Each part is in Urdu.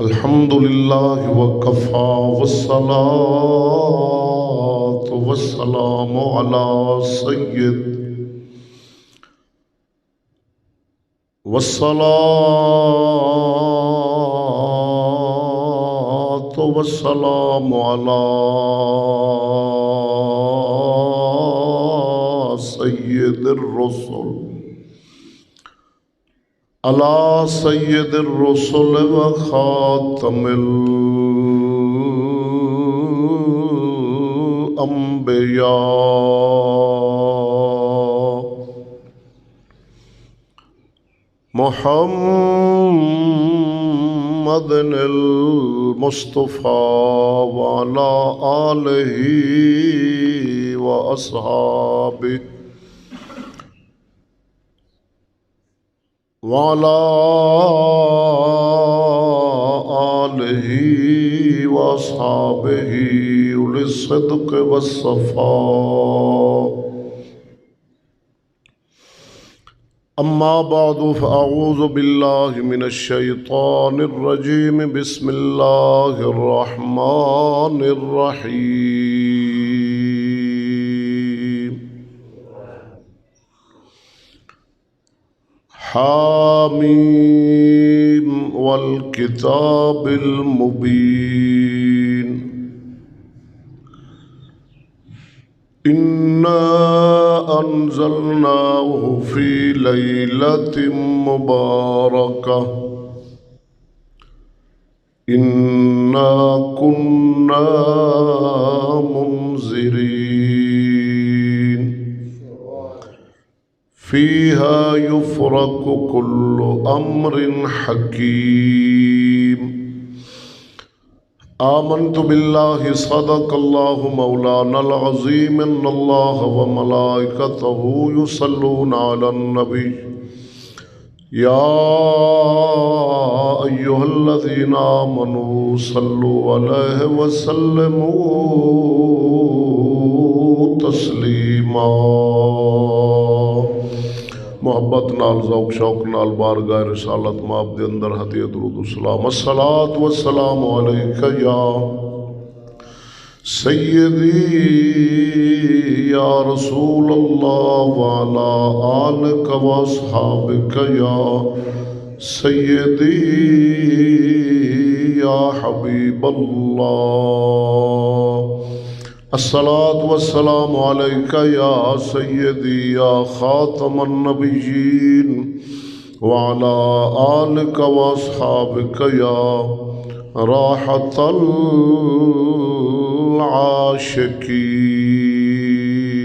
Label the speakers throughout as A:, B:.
A: الحمد لله وكفى والصلاة والسلام على سيد الرسل على سيد الرسل وخاتم الأنبياء محمد المصطفى وعلى آله وأصحابه وعلى آله وأصحابه أولي الصدق والصفاء. أما بعد فأعوذ بالله من الشيطان الرجيم. بسم الله الرحمن الرحيم. حاميم والكتاب المبين. إنا أنزلناه في ليلة مباركة إنا كنا منذرين فيها يفرق كل أمر حكيم. آمنت بالله صدق الله مولانا العظيم. إن الله وملائكته يصلون على النبي يا أيها الذين آمنوا صلوا عليه وسلموا تسليما. محبت نال ذوق شوق نال بارگاہ رسالت ماب دے اندر ہدیہ درود السلام. الصلاۃ والسلام علیک یا سیدی یا رسول اللہ وعلا آلک واصحابک یا سیدی یا حبیب اللہ. الصلاۃ والسلام علیک یا سیدی یا خاتم النبیین وعلا آلک واصحابک یا راحت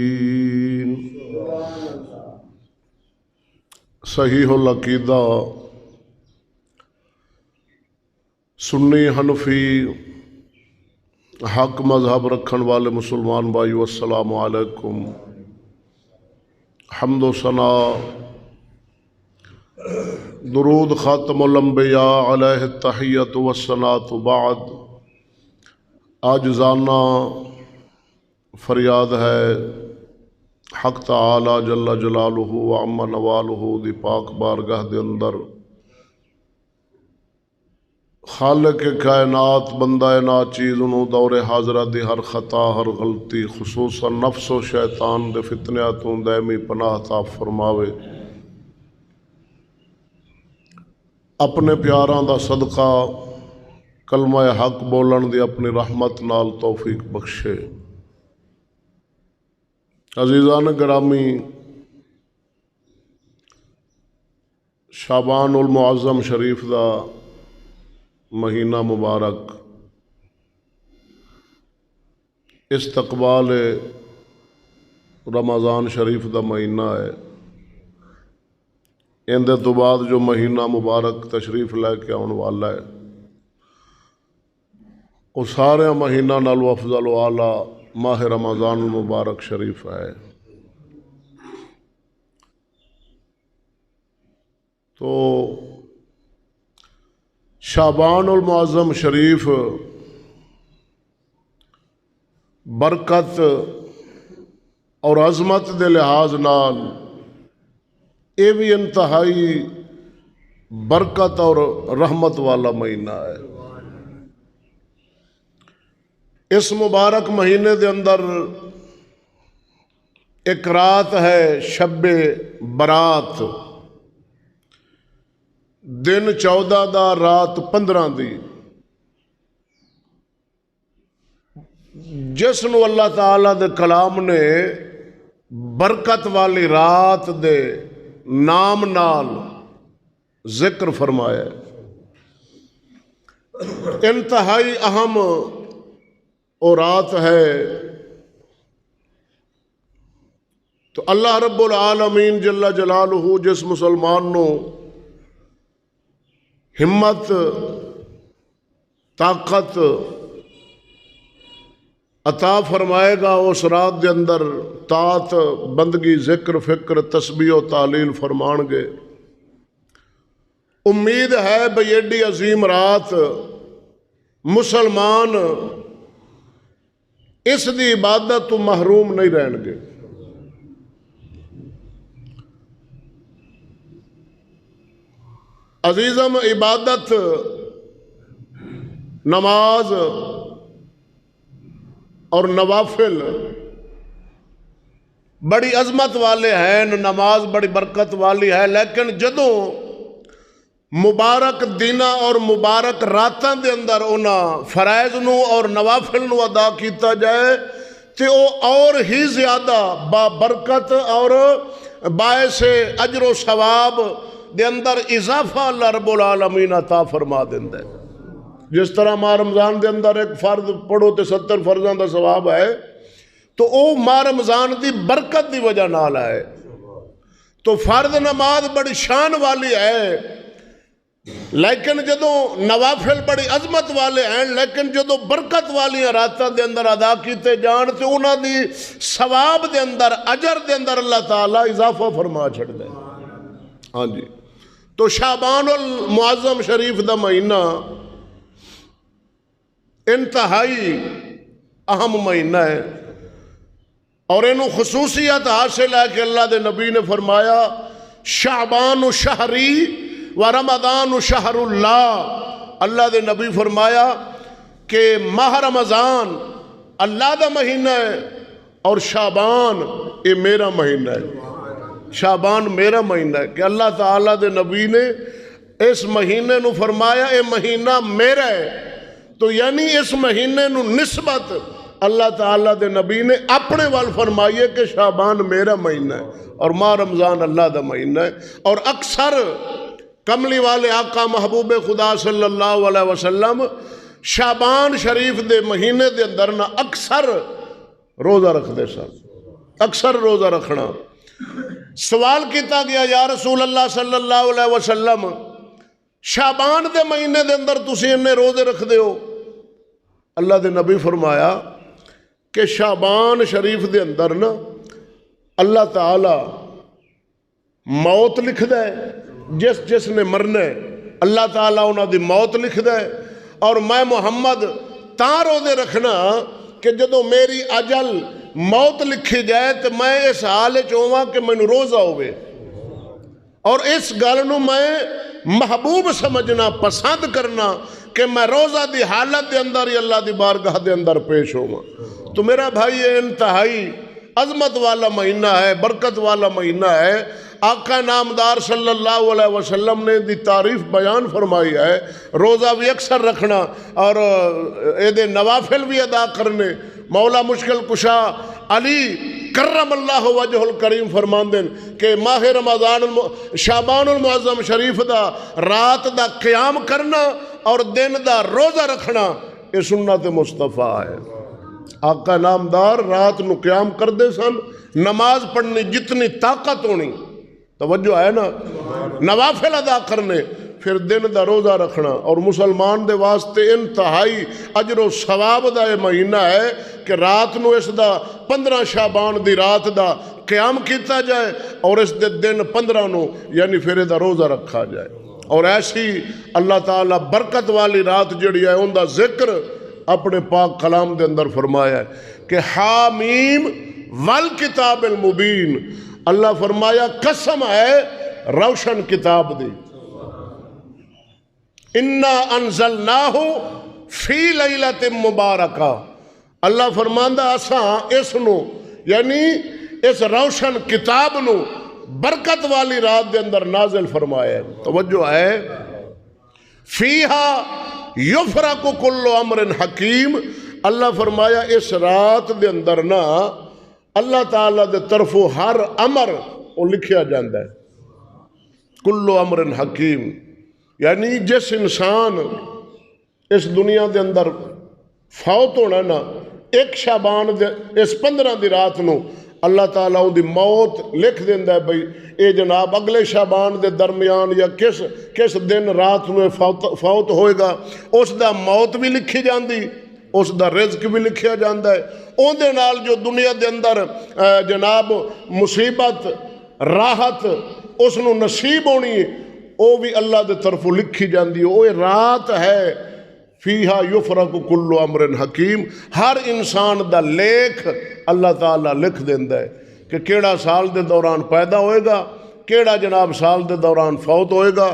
A: العاشقین. صحیح العقیدہ سنی حنفی حق مذہب رکھن والے مسلمان بھائیو السلام علیکم. حمد و ثنا درود خاتم الانبیاء علیہ التحیۃ والثناء بعد. عاجزانہ فریاد ہے حق تعالی جل جلالہ و عم نوالہ دی پاک بارگاہ دے اندر خالق کائنات بندہ ناچیز انہوں دور حاضرہ دی ہر خطا ہر غلطی خصوصاً نفس و شیطان دے فتنیاتوں دائمی پناہ عطا فرماوے. اپنے پیاراں دا صدقہ کلمہ حق بولن دی اپنی رحمت نال توفیق بخشے. عزیزان گرامی، شعبان المعظم شریف دا مہینہ مبارک استقبال رمضان شریف دا مہینہ ہے. اندے تو بعد جو مہینہ مبارک تشریف لے کے آن والا ہے وہ سارے مہینہ نالو افضل و اعلیٰ ماہ رمضان المبارک شریف ہے. تو شعبان المعظم شریف برکت اور عظمت دے لحاظ نال یہ بھی انتہائی برکت اور رحمت والا مہینہ ہے۔ اس مبارک مہینے دے اندر ایک رات ہے شب برات، دن 14 دا رات 15 دی، جس نو اللہ تعالیٰ دے کلام نے برکت والی رات دے نام نال ذکر فرمایا ہے۔ انتہائی اہم اور رات ہے، تو اللہ رب العالمین جل جلالہ جس مسلمان نو ہمت طاقت عطا فرمائے گا، اس رات دے اندر طاعت بندگی ذکر فکر تسبیح و تعلیل فرمان گے۔ امید ہے بھئی ایڈی عظیم رات مسلمان اس دی عبادت تو محروم نہیں رہن گے۔ عزیزم، عبادت نماز اور نوافل بڑی عظمت والے ہیں، نماز بڑی برکت والی ہے، لیکن جدوں مبارک دینہ اور مبارک راتاں دے اندر انہاں فرائض نو اور نوافل نو ادا کیتا جائے تے او اور ہی زیادہ با برکت اور باعث اجر و ثواب دے اندر اضافہ اللہ رب العالمین عطا فرما دیندا ہے۔ جس طرح ماہ رمضان دے اندر ایک فرض پڑھو تے 70 فرضاں دا ثواب ہے، تو او ماہ رمضان دی برکت دی وجہ نال ہے۔ تو فرض نماز بڑی شان والی ہے، لیکن جدوں نوافل بڑی عظمت والے ہیں، لیکن جدوں برکت والی راتاں دے اندر ادا کیتے جان تے انہاں دی ثواب دے اندر اجر دے اندر اللہ تعالیٰ اضافہ فرما چھڑ دے۔ ہاں جی، تو شعبان المعظم شریف دا مہینہ انتہائی اہم مہینہ ہے، اور انہوں خصوصیت حاصل ہے کہ اللہ دے نبی نے فرمایا شعبان شہری و رمضان شہر اللہ۔ اللہ دے نبی فرمایا کہ ماہ رمضان اللہ دا مہینہ ہے اور شعبان یہ میرا مہینہ ہے۔ شعبان میرا مہینہ ہے کہ اللہ تعالیٰ دے نبی نے اس مہینے نو فرمایا اے مہینہ میرا ہے، تو یعنی اس مہینے نو نسبت اللہ تعالیٰ دے نبی نے اپنے وال فرمائیے کہ شعبان میرا مہینہ ہے اور ماہ رمضان اللہ دا مہینہ ہے۔ اور اکثر کملی والے آقا محبوب خدا صلی اللہ علیہ وسلم شعبان شریف دے مہینے دے اندر نہ اکثر روزہ رکھ دے سن، اکثر روزہ رکھنا۔ سوال کیتا گیا یا رسول اللہ صلی اللہ علیہ وسلم شعبان دے مہینے دے اندر تسی انہیں روزے رکھ دے ہو؟ اللہ دے نبی فرمایا کہ شعبان شریف دے اندر نا اللہ تعالی موت لکھ دے، جس نے مرنا ہے اللہ تعالیٰ انہاں دی موت لکھ دے، اور میں محمد تاں روزے رکھنا کہ جدو میری اجل موت لکھی جائے تو میں اس حال چاہواں کہ میں روزہ ہوئے، اور اس گل نو میں محبوب سمجھنا پسند کرنا کہ میں روزہ دی حالت دے اندر ہی اللہ دی بارگاہ دے اندر پیش ہوں۔ تو میرا بھائی یہ انتہائی عظمت والا مہینہ ہے، برکت والا مہینہ ہے۔ آقا نامدار صلی اللہ علیہ وسلم نے دی تعریف بیان فرمائی ہے، روزہ بھی اکثر رکھنا اور دے نوافل بھی ادا کرنے۔ مولا مشکل کشا علی کرم اللہ وجہ الکریم فرمان دین کہ ماہ رمضان شعبان المعظم شریف دا رات دا قیام کرنا اور دن دا روزہ رکھنا یہ سنت مصطفیٰ ہے۔ آقا نامدار رات نو قیام کر دے سن، نماز پڑھنی جتنی طاقت ہونی، توجہ ہے نا، نوافل ادا کرنے، پھر دن دا روزہ رکھنا، اور مسلمان دے واسطے انتہائی اجر و ثواب دا یہ مہینہ ہے کہ رات نو اس دا 15 شعبان دی رات دا قیام کیتا جائے اور اس دے دن 15 نو یعنی پھر دا روزہ رکھا جائے۔ اور ایسی اللہ تعالیٰ برکت والی رات جڑی ہے ان دا ذکر اپنے پاک کلام دے اندر فرمایا ہے کہ حامیم والکتاب المبین، اللہ فرمایا قسم ہے روشن کتاب دی، انا انزلناہ فی لیلۃ مبارکہ، اللہ فرماندا اساں اس نو یعنی اس روشن کتاب نو برکت والی رات دے اندر نازل فرمایا ہے۔ توجہ ہے، فیہا یفرق کل امر حکیم، اللہ فرمایا اس رات دے اندر نا اللہ تعالیٰ دے طرفوں ہر امر وہ لکھیا جاندہ ہے، کل امر حکیم، یعنی جس انسان اس دنیا دے اندر فوت ہونا نا، ایک شعبان دے اس 15 دی رات نو اللہ تعالیٰ دی موت لکھ دیندہ ہے بھئی اے جناب اگلے شعبان دے درمیان یا کس دن رات نو فوت ہوئے گا، اس دا موت بھی لکھی جاندی، اس دا رزق بھی لکھیا جاندہ ہے، اون دے نال جو دنیا دے اندر جناب مصیبت راحت اس نو نصیب ہونی ہے وہ بھی اللہ دے طرف لکھی جاندی ہے۔ وہ رات ہے فیہا یفرق کل امر حکیم، ہر انسان دا لیکھ اللہ تعالیٰ لکھ دیندہ ہے کہ کیڑا سال دے دوران پیدا ہوئے گا، کیڑا جناب سال دے دوران فوت ہوئے گا،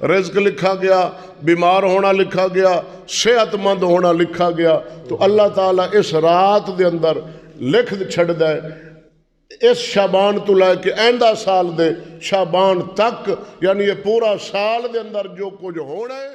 A: رزق لکھا گیا، بیمار ہونا لکھا گیا، صحت مند ہونا لکھا گیا۔ تو اللہ تعالیٰ اس رات دے اندر لکھ چھڑ دے اس شعبان تو لائے کہ آئندہ سال دے شعبان تک، یعنی یہ پورا سال دے اندر جو کچھ ہونا ہے